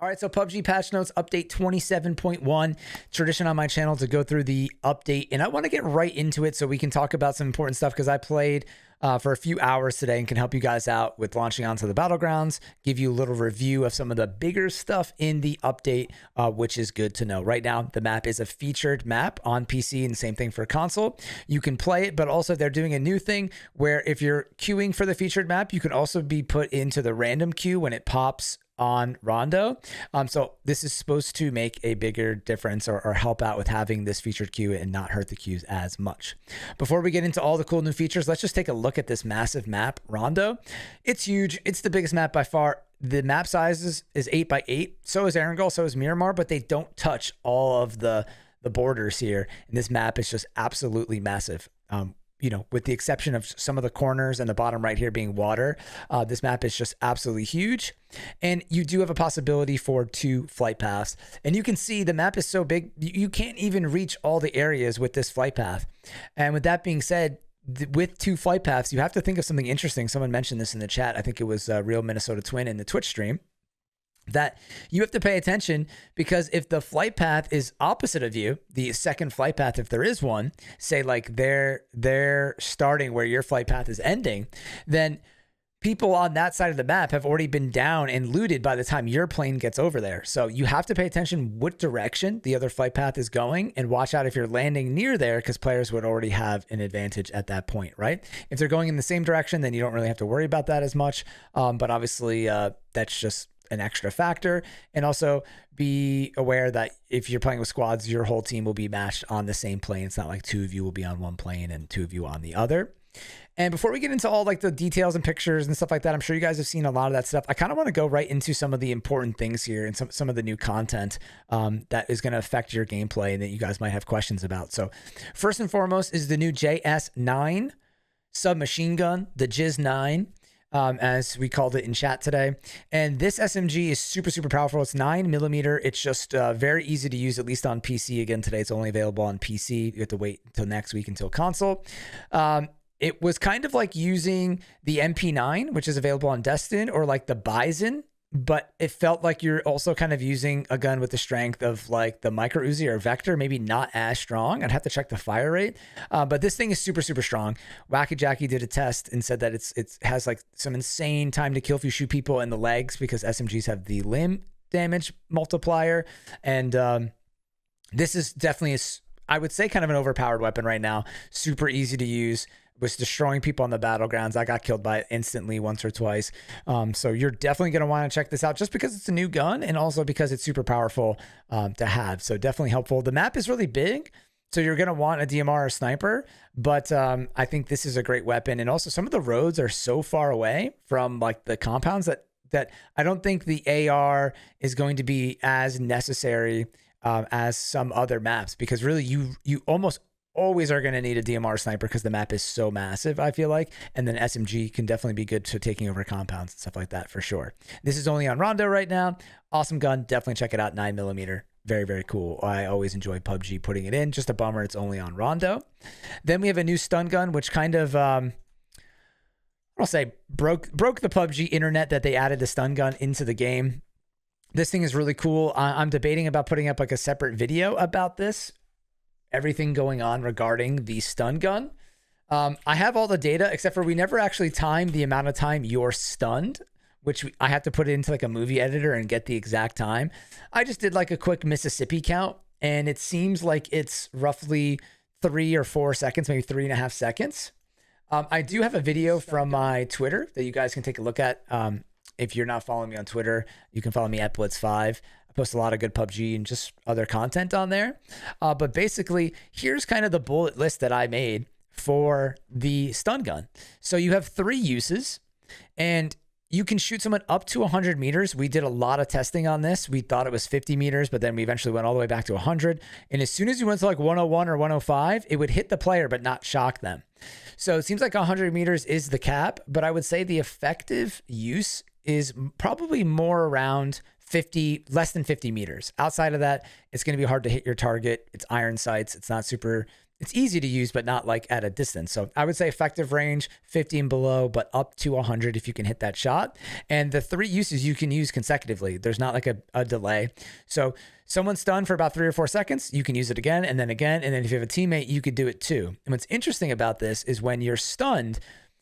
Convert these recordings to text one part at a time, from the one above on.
All right, so PUBG patch notes update 27.1. Tradition on my channel to go through the update, and I want to get right into it so we can talk about some important stuff because I played for a few hours today and can help you guys out with launching onto the battlegrounds, give you a little review of some of the bigger stuff in the update, which is good to know. Right now, the map is a featured map on PC, and same thing for console. You can play it, but also they're doing a new thing where if you're queuing for the featured map, you can also be put into the random queue when it pops on Rondo. So this is supposed to make a bigger difference or help out with having this featured queue and not hurt the queues as much. Before we get into all the cool new features, let's just take a look at this massive map, Rondo. It's huge. It's the biggest map by far. The map size is 8 by 8. So is Erangel, so is Miramar, but they don't touch all of the borders here. And this map is just absolutely massive. You know, with the exception of some of the corners and the bottom right here being water, this map is just absolutely huge. And you do have a possibility for 2 flight paths. And you can see the map is so big, you can't even reach all the areas with this flight path. And with that being said, with 2 flight paths, you have to think of something interesting. Someone mentioned this in the chat. I think it was Real Minnesota Twin in the Twitch stream, that you have to pay attention, because if the flight path is opposite of you, the second flight path, if there is one, say like they're starting where your flight path is ending, then people on that side of the map have already been down and looted by the time your plane gets over there. So you have to pay attention what direction the other flight path is going, and watch out if you're landing near there, because players would already have an advantage at that point, right? If they're going in the same direction, then you don't really have to worry about that as much. But obviously that's just an extra factor. And also be aware that if you're playing with squads, your whole team will be matched on the same plane. It's not like 2 of you will be on one plane and 2 of you on the other. And before we get into all like the details and pictures and stuff like that, I'm sure you guys have seen a lot of that stuff. I kind of want to go right into some of the important things here and some of the new content that is going to affect your gameplay and that you guys might have questions about. So first and foremost is the new JS9 submachine gun, the JS9. As we called it in chat today. And this SMG is super, super powerful. It's 9mm. It's just very easy to use, at least on PC. Again, today it's only available on PC. You have to wait until next week until console. It was kind of like using the MP9, which is available on Destin, or like the Bison, but it felt like you're also kind of using a gun with the strength of like the Micro Uzi or Vector, maybe not as strong. I'd have to check the fire rate, but this thing is super, super strong. Wacky Jackie did a test and said that it has like some insane time to kill if you shoot people in the legs, because SMGs have the limb damage multiplier. And this is definitely, I would say, kind of an overpowered weapon right now. Super easy to use. Was destroying people on the battlegrounds. I got killed by it instantly once or twice. So you're definitely going to want to check this out, just because it's a new gun and also because it's super powerful to have. So definitely helpful. The map is really big, so you're going to want a DMR or sniper, but I think this is a great weapon. And also some of the roads are so far away from like the compounds that I don't think the AR is going to be as necessary as some other maps, because really you almost always are going to need a DMR sniper because the map is so massive, I feel like. And then SMG can definitely be good to taking over compounds and stuff like that for sure. This is only on Rondo right now. Awesome gun. Definitely check it out. 9mm. Very, very cool. I always enjoy PUBG putting it in. Just a bummer it's only on Rondo. Then we have a new stun gun, which kind of, I'll say broke the PUBG internet, that they added the stun gun into the game. This thing is really cool. I'm debating about putting up like a separate video about this. Everything going on regarding the stun gun. I have all the data, except for we never actually timed the amount of time you're stunned, which I have to put it into like a movie editor and get the exact time. I just did like a quick Mississippi count, and it seems like it's roughly 3 or 4 seconds, maybe 3.5 seconds. I do have a video from my Twitter that you guys can take a look at. If you're not following me on Twitter, you can follow me at Blitz5. Post a lot of good PUBG and just other content on there. But basically, here's kind of the bullet list that I made for the stun gun. So you have 3 uses, and you can shoot someone up to 100 meters. We did a lot of testing on this. We thought it was 50 meters, but then we eventually went all the way back to 100. And as soon as you went to like 101 or 105, it would hit the player, but not shock them. So it seems like 100 meters is the cap, but I would say the effective use is probably more around less than 50 meters. Outside of that, it's going to be hard to hit your target. It's iron sights. It's not super it's easy to use, but not like at a distance. So I would say effective range 50 and below, but up to 100 if you can hit that shot. And the 3 uses you can use consecutively. There's not like a delay. So someone's stunned for about 3 or 4 seconds, you can use it again and then again. And then if you have a teammate, you could do it too. And what's interesting about this is when you're stunned,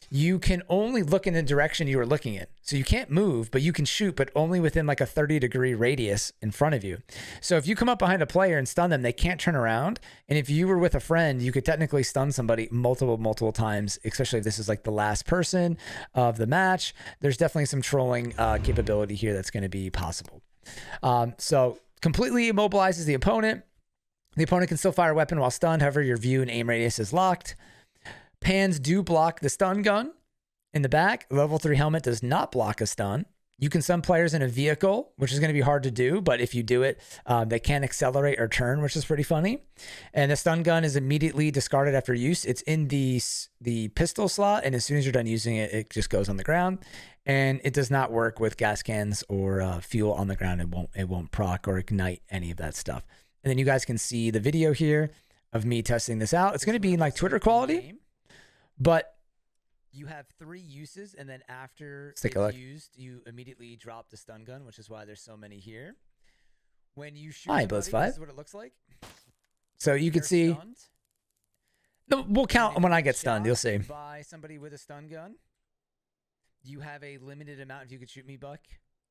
you can only look in the direction you were looking in. So you can't move, but you can shoot, but only within like a 30-degree radius in front of you. So if you come up behind a player and stun them, they can't turn around. And if you were with a friend, you could technically stun somebody multiple times, especially if this is like the last person of the match. There's definitely some trolling capability here that's going to be possible. So completely immobilizes the opponent. The opponent can still fire a weapon while stunned. However, your view and aim radius is locked. Pans do block the stun gun in the back. Level 3 helmet does not block a stun. You can stun players in a vehicle, which is going to be hard to do, but if you do it, they can accelerate or turn, which is pretty funny. And the stun gun is immediately discarded after use. It's in the pistol slot, and as soon as you're done using it, it just goes on the ground. And it does not work with gas cans or fuel on the ground. It won't proc or ignite any of that stuff. And then you guys can see the video here of me testing this out. It's going to be in like Twitter quality. But you have 3 uses, and then after it's used, you immediately drop the stun gun, which is why there's so many here. When you shoot somebody, this is what it looks like. So you can see. No, we'll count when I get stunned. You'll see. By somebody with a stun gun, you have a limited amount. If you could shoot me, Buck,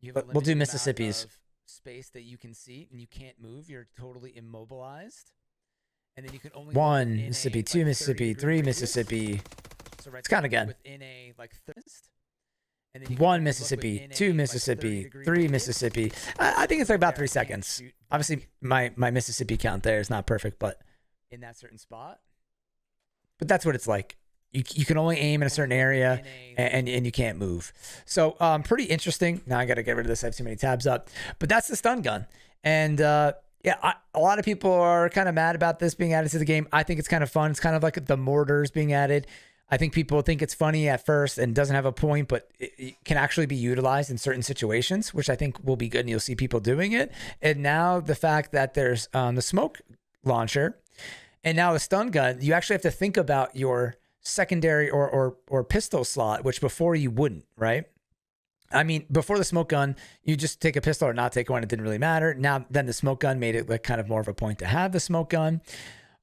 you have a we'll do Mississippi's space that you can see, and you can't move. You're totally immobilized. And then you can only 1 Mississippi, 2 Mississippi, 3 Mississippi. So right, let's count again. Within a like and then 1 Mississippi, 2 Mississippi, 3 Mississippi. I think it's like about 3 seconds. Obviously, my Mississippi count there is not perfect, but in that certain spot. But that's what it's like. You can only aim in a certain area, and you can't move. So pretty interesting. Now I got to get rid of this. I have too many tabs up. But that's the stun gun. And yeah, a lot of people are kind of mad about this being added to the game. I think it's kind of fun. It's kind of like the mortars being added. I think people think it's funny at first and doesn't have a point, but it can actually be utilized in certain situations, which I think will be good. And you'll see people doing it. And now the fact that there's the smoke launcher and now the stun gun, you actually have to think about your secondary or pistol slot, which before you wouldn't, right? I mean, before the smoke gun, you just take a pistol or not take one. It didn't really matter. Now, then the smoke gun made it like kind of more of a point to have the smoke gun.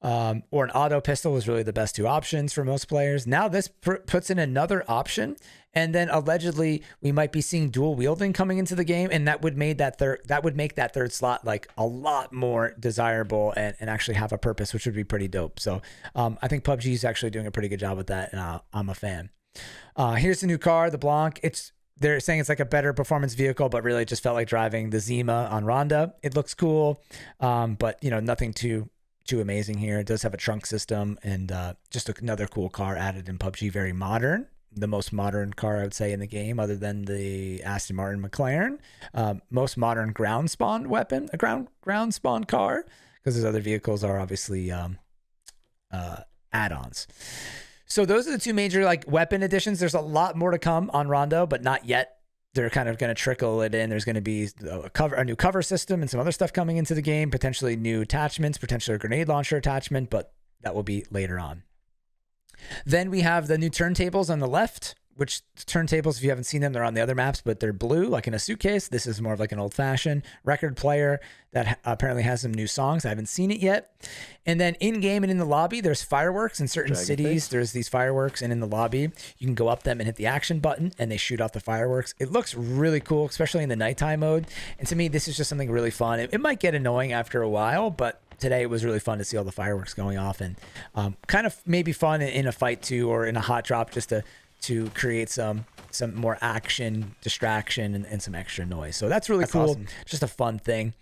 Or an auto pistol was really the best 2 options for most players. Now this puts in another option. And then allegedly we might be seeing dual wielding coming into the game. And that would make that third slot like a lot more desirable and actually have a purpose, which would be pretty dope. So I think PUBG is actually doing a pretty good job with that. And I'm a fan. Here's the new car, the BLANC. They're saying it's like a better performance vehicle, but really it just felt like driving the Zima on Rondo. It looks cool, but you know, nothing too amazing here. It does have a trunk system and just another cool car added in PUBG. Very modern, the most modern car I would say in the game, other than the Aston Martin McLaren. Most modern ground spawn weapon, a ground spawn car, because those other vehicles are obviously add-ons. So those are the 2 major like weapon additions. There's a lot more to come on Rondo, but not yet. They're kind of going to trickle it in. There's going to be a new cover system and some other stuff coming into the game, potentially new attachments, potentially a grenade launcher attachment, but that will be later on. Then we have the new turntables on the left, which turntables, if you haven't seen them, they're on the other maps, but they're blue, like in a suitcase. This is more of like an old-fashioned record player that apparently has some new songs. I haven't seen it yet. And then in-game and in the lobby, there's fireworks in certain cities. There's these fireworks, and in the lobby, you can go up them and hit the action button, and they shoot off the fireworks. It looks really cool, especially in the nighttime mode. And to me, this is just something really fun. It might get annoying after a while, but today it was really fun to see all the fireworks going off, and kind of maybe fun in a fight too, or in a hot drop, just to create some more action, distraction, and some extra noise. So that's really cool. Awesome. Just a fun thing.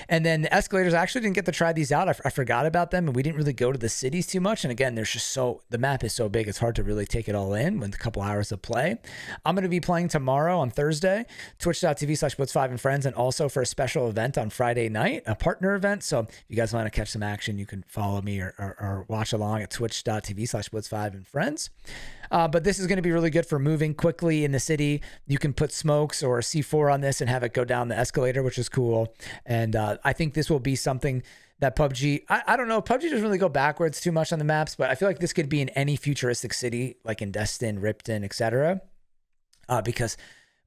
And then the escalators, I actually didn't get to try these out. I forgot about them, and we didn't really go to the cities too much. And again, the map is so big, it's hard to really take it all in with a couple hours of play. I'm going to be playing tomorrow on Thursday, twitch.tv/Blitz5 and friends, and also for a special event on Friday night, a partner event. So if you guys want to catch some action, you can follow me or watch along at twitch.tv/Blitz5 and friends. But this is going to be really good for moving quickly in the city. You can put smokes or C4 on this and have it go down the escalator, which is cool. And I think this will be something that PUBG, I don't know, PUBG doesn't really go backwards too much on the maps, but I feel like this could be in any futuristic city, like in Destin, Ripton, etc. Because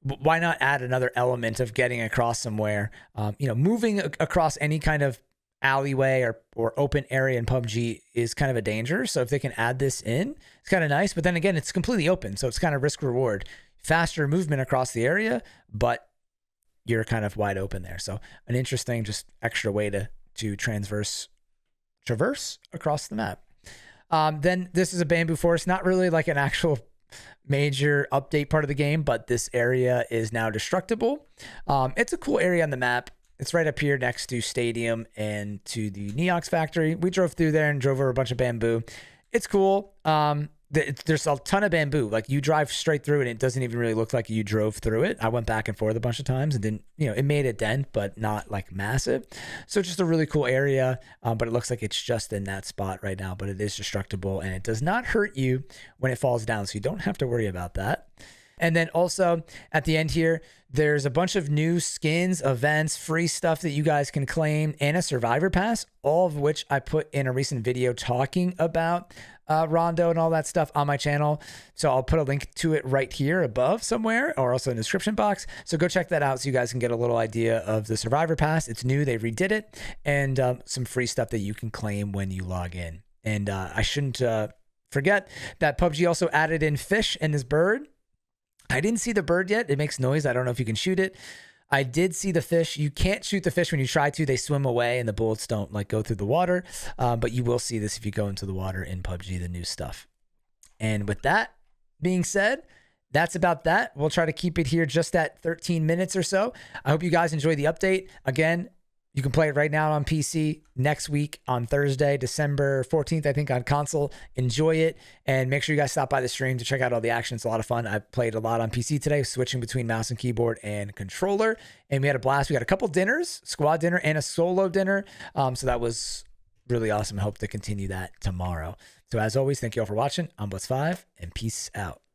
why not add another element of getting across somewhere? Moving across any kind of alleyway or open area in PUBG is kind of a danger. So if they can add this in, it's kind of nice. But then again, it's completely open, so it's kind of risk reward. Faster movement across the area, but you're kind of wide open there. So an interesting, just extra way to traverse across the map. Then this is a bamboo forest, not really like an actual major update part of the game, but this area is now destructible. It's a cool area on the map. It's right up here next to Stadium and to the Neox factory. We drove through there and drove over a bunch of bamboo. It's cool. There's a ton of bamboo. Like you drive straight through it, and it doesn't even really look like you drove through it. I went back and forth a bunch of times and didn't, it made a dent, but not like massive. So it's just a really cool area. But it looks like it's just in that spot right now, but it is destructible and it does not hurt you when it falls down. So you don't have to worry about that. And then also at the end here, there's a bunch of new skins, events, free stuff that you guys can claim, and a survivor pass, all of which I put in a recent video talking about Rondo and all that stuff on my channel. So I'll put a link to it right here above somewhere, or also in the description box. So go check that out so you guys can get a little idea of the survivor pass. It's new, they redid it, and some free stuff that you can claim when you log in. And I shouldn't forget that PUBG also added in fish and this bird. I didn't see the bird yet. It makes noise. I don't know if you can shoot it. I did see the fish. You can't shoot the fish when you try to. They swim away and the bullets don't like go through the water. But you will see this if you go into the water in PUBG, the new stuff. And with that being said, that's about that. We'll try to keep it here just at 13 minutes or so. I hope you guys enjoy the update. Again, you can play it right now on PC. Next week on Thursday, December 14th, I think, on console. Enjoy it. And make sure you guys stop by the stream to check out all the action. It's a lot of fun. I played a lot on PC today, switching between mouse and keyboard and controller. And we had a blast. We got a couple dinners, squad dinner and a solo dinner. So that was really awesome. I hope to continue that tomorrow. So as always, thank you all for watching. I'm Blitz5, and peace out.